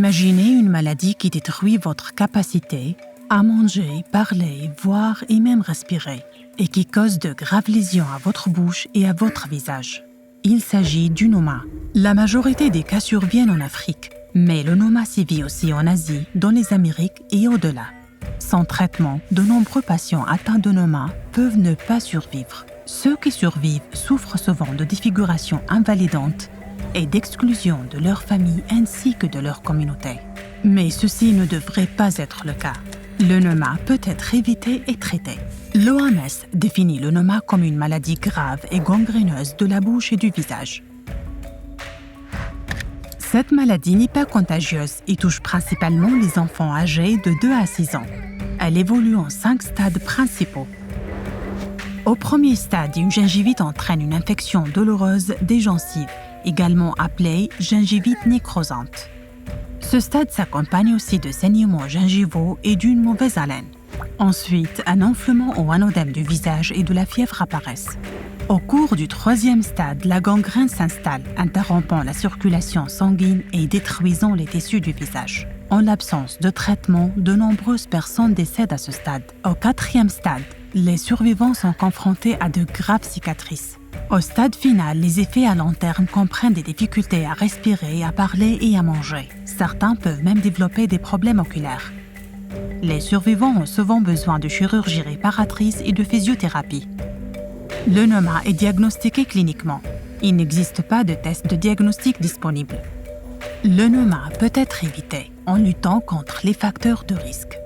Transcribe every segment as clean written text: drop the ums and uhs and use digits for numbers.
Imaginez une maladie qui détruit votre capacité à manger, parler, voir et même respirer, et qui cause de graves lésions à votre bouche et à votre visage. Il s'agit du noma. La majorité des cas surviennent en Afrique, mais le noma sévit aussi en Asie, dans les Amériques et au-delà. Sans traitement, de nombreux patients atteints de noma peuvent ne pas survivre. Ceux qui survivent souffrent souvent de défiguration invalidante et d'exclusion de leur famille ainsi que de leur communauté. Mais ceci ne devrait pas être le cas. Le noma peut être évité et traité. L'OMS définit le noma comme une maladie grave et gangréneuse de la bouche et du visage. Cette maladie n'est pas contagieuse et touche principalement les enfants âgés de 2 à 6 ans. Elle évolue en 5 stades principaux. Au premier stade, une gingivite entraîne une infection douloureuse des gencives, également appelée gingivite nécrosante. Ce stade s'accompagne aussi de saignements gingivaux et d'une mauvaise haleine. Ensuite, un enflement ou un œdème du visage et de la fièvre apparaissent. Au cours du troisième stade, la gangrène s'installe, interrompant la circulation sanguine et détruisant les tissus du visage. En l'absence de traitement, de nombreuses personnes décèdent à ce stade. Au quatrième stade, les survivants sont confrontés à de graves cicatrices. Au stade final, les effets à long terme comprennent des difficultés à respirer, à parler et à manger. Certains peuvent même développer des problèmes oculaires. Les survivants ont souvent besoin de chirurgie réparatrice et de physiothérapie. Le noma est diagnostiqué cliniquement. Il n'existe pas de test de diagnostic disponible. Le noma peut être évité en luttant contre les facteurs de risque.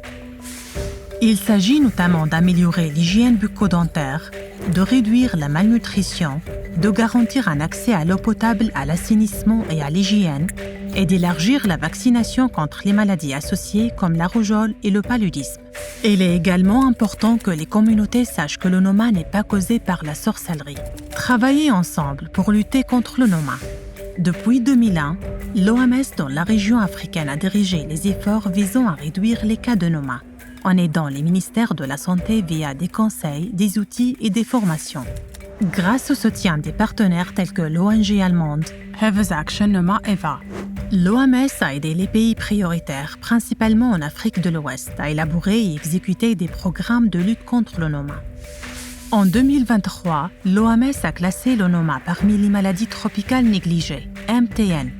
Il s'agit notamment d'améliorer l'hygiène bucco-dentaire, de réduire la malnutrition, de garantir un accès à l'eau potable, à l'assainissement et à l'hygiène, et d'élargir la vaccination contre les maladies associées comme la rougeole et le paludisme. Il est également important que les communautés sachent que le noma n'est pas causé par la sorcellerie. Travailler ensemble pour lutter contre le noma. Depuis 2001, l'OMS dans la région africaine a dirigé les efforts visant à réduire les cas de noma, en aidant les ministères de la Santé via des conseils, des outils et des formations. Grâce au soutien des partenaires tels que l'ONG allemande Health Action Noma EVA, l'OMS a aidé les pays prioritaires, principalement en Afrique de l'Ouest, à élaborer et exécuter des programmes de lutte contre le noma. En 2023, l'OMS a classé le noma parmi les maladies tropicales négligées, MTN.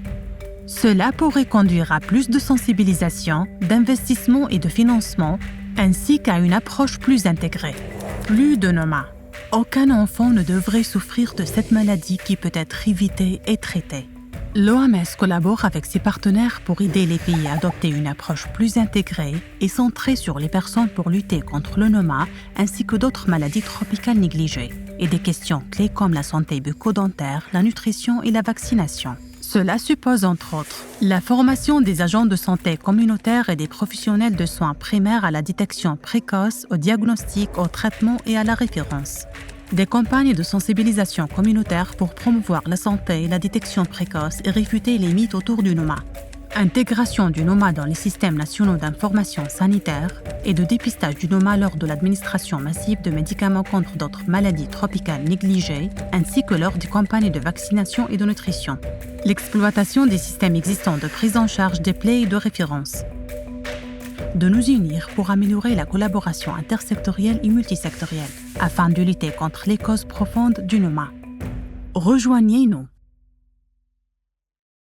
Cela pourrait conduire à plus de sensibilisation, d'investissement et de financement, ainsi qu'à une approche plus intégrée. Plus de noma. Aucun enfant ne devrait souffrir de cette maladie qui peut être évitée et traitée. L'OMS collabore avec ses partenaires pour aider les pays à adopter une approche plus intégrée et centrée sur les personnes pour lutter contre le noma ainsi que d'autres maladies tropicales négligées, et des questions clés comme la santé bucco-dentaire, la nutrition et la vaccination. Cela suppose entre autres la formation des agents de santé communautaires et des professionnels de soins primaires à la détection précoce, au diagnostic, au traitement et à la référence. Des campagnes de sensibilisation communautaire pour promouvoir la santé, la détection précoce et réfuter les mythes autour du noma. Intégration du noma dans les systèmes nationaux d'information sanitaire et de dépistage du noma lors de l'administration massive de médicaments contre d'autres maladies tropicales négligées, ainsi que lors des campagnes de vaccination et de nutrition. L'exploitation des systèmes existants de prise en charge des plaies et de référence. De nous unir pour améliorer la collaboration intersectorielle et multisectorielle, afin de lutter contre les causes profondes du noma. Rejoignez-nous.